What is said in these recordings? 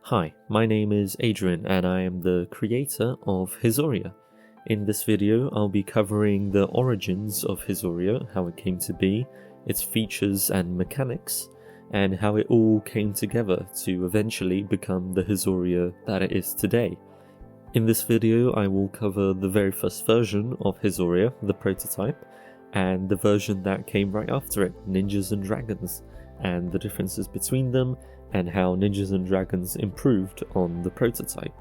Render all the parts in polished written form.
Hi, my name is Adrian and I am the creator of Hizoria. In this video I'll be covering the origins of Hizoria, how it came to be, its features and mechanics, and how it all came together to eventually become the Hizoria that it is today. In this video I will cover the very first version of Hizoria, the prototype, and the version that came right after it, Ninjas and Dragons, and the differences between them, and how Ninjas and Dragons improved on the prototype.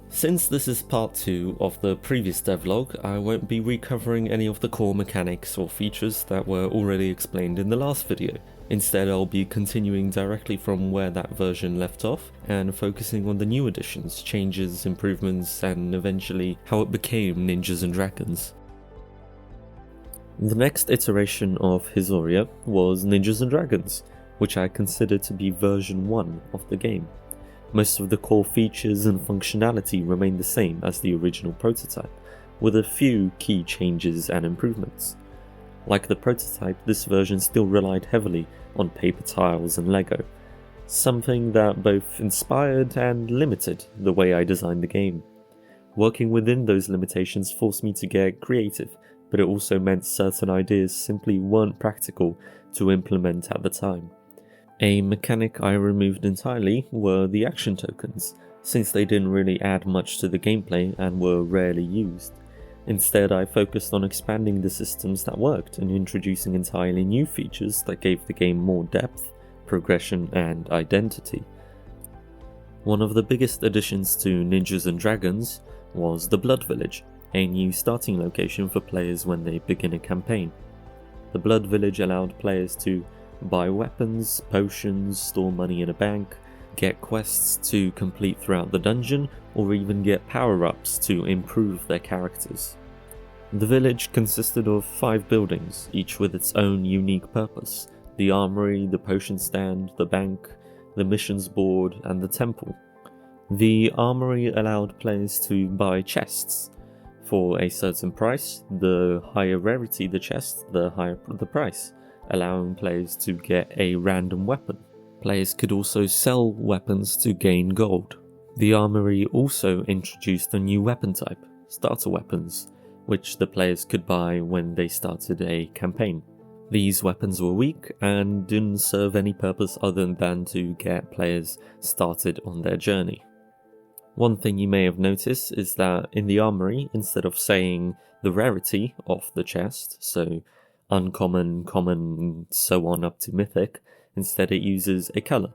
Since this is part 2 of the previous devlog, I won't be recovering any of the core mechanics or features that were already explained in the last video. Instead, I'll be continuing directly from where that version left off and focusing on the new additions, changes, improvements, and eventually how it became Ninjas and Dragons. The next iteration of Hizoria was Ninjas and Dragons, which I consider to be version 1 of the game. Most of the core features and functionality remain the same as the original prototype, with a few key changes and improvements. Like the prototype, this version still relied heavily on paper tiles and Lego, something that both inspired and limited the way I designed the game. Working within those limitations forced me to get creative, but it also meant certain ideas simply weren't practical to implement at the time. A mechanic I removed entirely were the action tokens, since they didn't really add much to the gameplay and were rarely used. Instead, I focused on expanding the systems that worked and introducing entirely new features that gave the game more depth, progression, and identity. One of the biggest additions to Ninjas and Dragons was the Blood Village, a new starting location for players when they begin a campaign. The Blood Village allowed players to buy weapons, potions, store money in a bank, get quests to complete throughout the dungeon, or even get power-ups to improve their characters. The village consisted of 5 buildings, each with its own unique purpose: the armory, the potion stand, the bank, the missions board, and the temple. The armory allowed players to buy chests. For a certain price, the higher rarity the chest, the higher the price, allowing players to get a random weapon. Players could also sell weapons to gain gold. The armory also introduced a new weapon type, starter weapons, which the players could buy when they started a campaign. These weapons were weak and didn't serve any purpose other than to get players started on their journey. One thing you may have noticed is that in the armory, instead of saying the rarity of the chest, so uncommon, common, so on up to mythic, instead it uses a colour.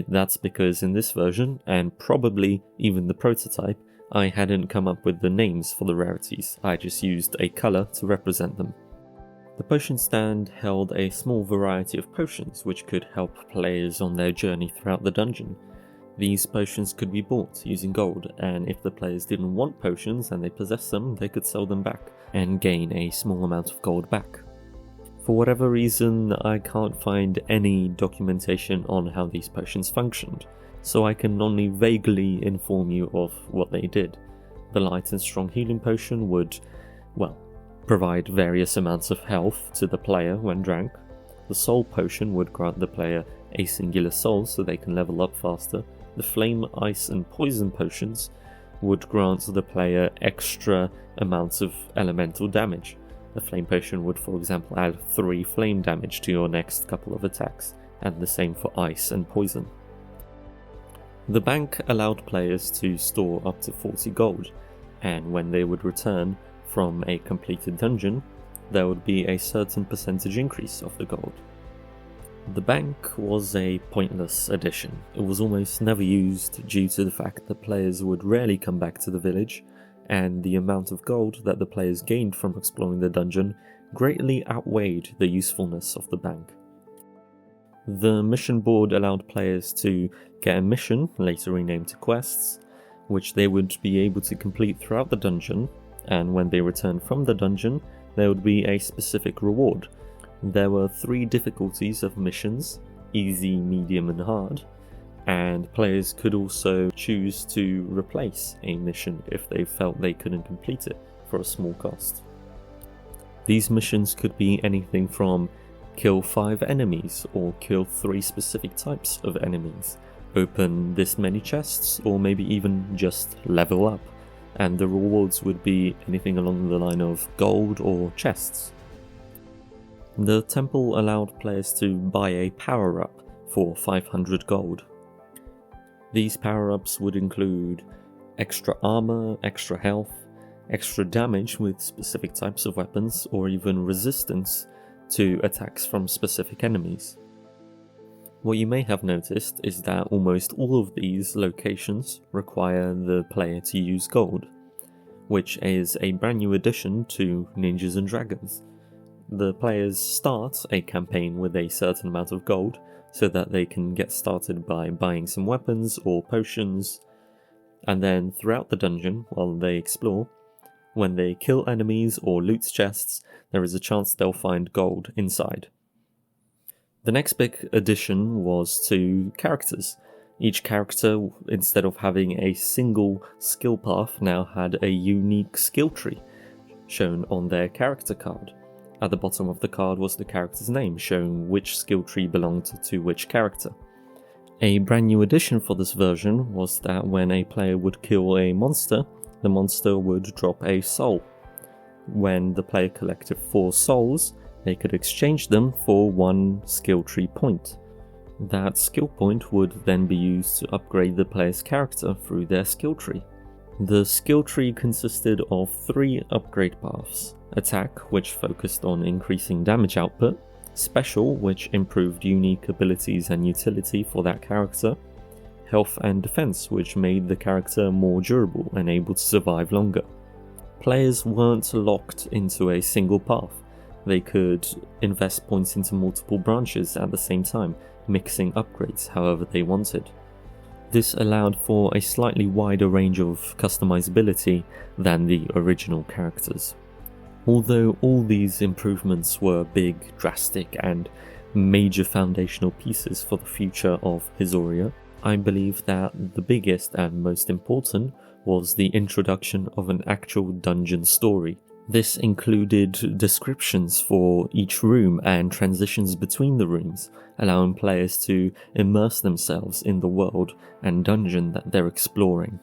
That's because in this version, and probably even the prototype, I hadn't come up with the names for the rarities, I just used a colour to represent them. The potion stand held a small variety of potions which could help players on their journey throughout the dungeon. These potions could be bought using gold, and if the players didn't want potions and they possessed them, they could sell them back and gain a small amount of gold back. For whatever reason, I can't find any documentation on how these potions functioned, so I can only vaguely inform you of what they did. The light and strong healing potion would, provide various amounts of health to the player when drank. The soul potion would grant the player a singular soul so they can level up faster. The flame, ice, and poison potions would grant the player extra amounts of elemental damage. The flame potion would, for example, add 3 flame damage to your next couple of attacks, and the same for ice and poison. The bank allowed players to store up to 40 gold, and when they would return from a completed dungeon, there would be a certain percentage increase of the gold. The bank was a pointless addition. It was almost never used due to the fact that players would rarely come back to the village, and the amount of gold that the players gained from exploring the dungeon greatly outweighed the usefulness of the bank. The mission board allowed players to get a mission, later renamed to quests, which they would be able to complete throughout the dungeon, and when they returned from the dungeon, there would be a specific reward. There were 3 difficulties of missions: easy, medium, and hard, and players could also choose to replace a mission if they felt they couldn't complete it for a small cost. These missions could be anything from kill 5 enemies or kill 3 specific types of enemies, open this many chests, or maybe even just level up, and the rewards would be anything along the line of gold or chests. The temple allowed players to buy a power-up for 500 gold. These power-ups would include extra armor, extra health, extra damage with specific types of weapons, or even resistance to attacks from specific enemies. What you may have noticed is that almost all of these locations require the player to use gold, which is a brand new addition to Ninjas and Dragons. The players start a campaign with a certain amount of gold, so that they can get started by buying some weapons or potions, and then throughout the dungeon, while they explore, when they kill enemies or loot chests, there is a chance they'll find gold inside. The next big addition was to characters. Each character, instead of having a single skill path, now had a unique skill tree shown on their character card. At the bottom of the card was the character's name, showing which skill tree belonged to which character. A brand new addition for this version was that when a player would kill a monster, the monster would drop a soul. When the player collected 4 souls, they could exchange them for 1 skill tree point. That skill point would then be used to upgrade the player's character through their skill tree. The skill tree consisted of 3 upgrade paths: Attack, which focused on increasing damage output; Special, which improved unique abilities and utility for that character; Health and Defense, which made the character more durable and able to survive longer. Players weren't locked into a single path. They could invest points into multiple branches at the same time, mixing upgrades however they wanted. This allowed for a slightly wider range of customizability than the original characters. Although all these improvements were big, drastic, and major foundational pieces for the future of Hizoria, I believe that the biggest and most important was the introduction of an actual dungeon story. This included descriptions for each room and transitions between the rooms, allowing players to immerse themselves in the world and dungeon that they're exploring.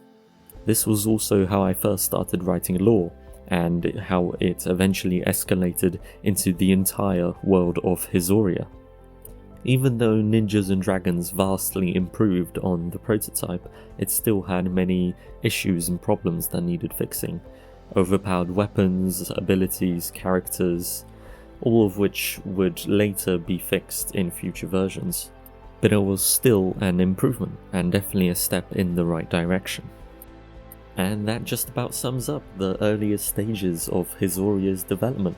This was also how I first started writing lore, and how it eventually escalated into the entire world of Hizoria. Even though Ninjas and Dragons vastly improved on the prototype, it still had many issues and problems that needed fixing. Overpowered weapons, abilities, characters, all of which would later be fixed in future versions. But it was still an improvement, and definitely a step in the right direction. And that just about sums up the earliest stages of Hizoria's development.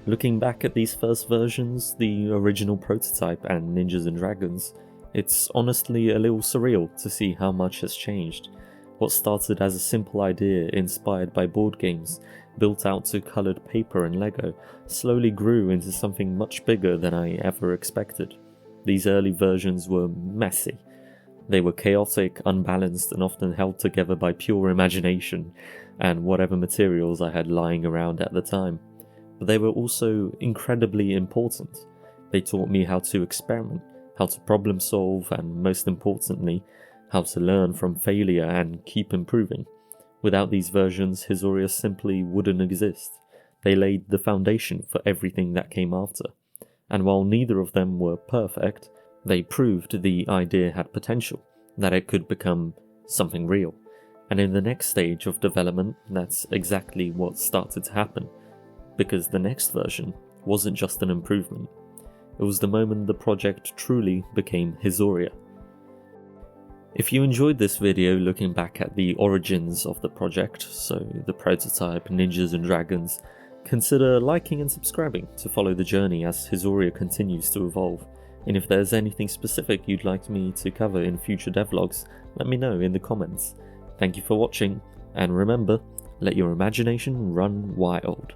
Looking back at these first versions, the original prototype and Ninjas and Dragons, it's honestly a little surreal to see how much has changed. What started as a simple idea inspired by board games, built out to coloured paper and Lego, slowly grew into something much bigger than I ever expected. These early versions were messy. They were chaotic, unbalanced, and often held together by pure imagination and whatever materials I had lying around at the time. But they were also incredibly important. They taught me how to experiment, how to problem solve, and most importantly, how to learn from failure and keep improving. Without these versions, Hizoria simply wouldn't exist. They laid the foundation for everything that came after. And while neither of them were perfect, they proved the idea had potential, that it could become something real. And in the next stage of development, that's exactly what started to happen. Because the next version wasn't just an improvement. It was the moment the project truly became Hizoria. If you enjoyed this video looking back at the origins of the project, so the prototype, Ninjas and Dragons, consider liking and subscribing to follow the journey as Hizoria continues to evolve. And if there's anything specific you'd like me to cover in future devlogs, let me know in the comments. Thank you for watching, and remember, let your imagination run wild.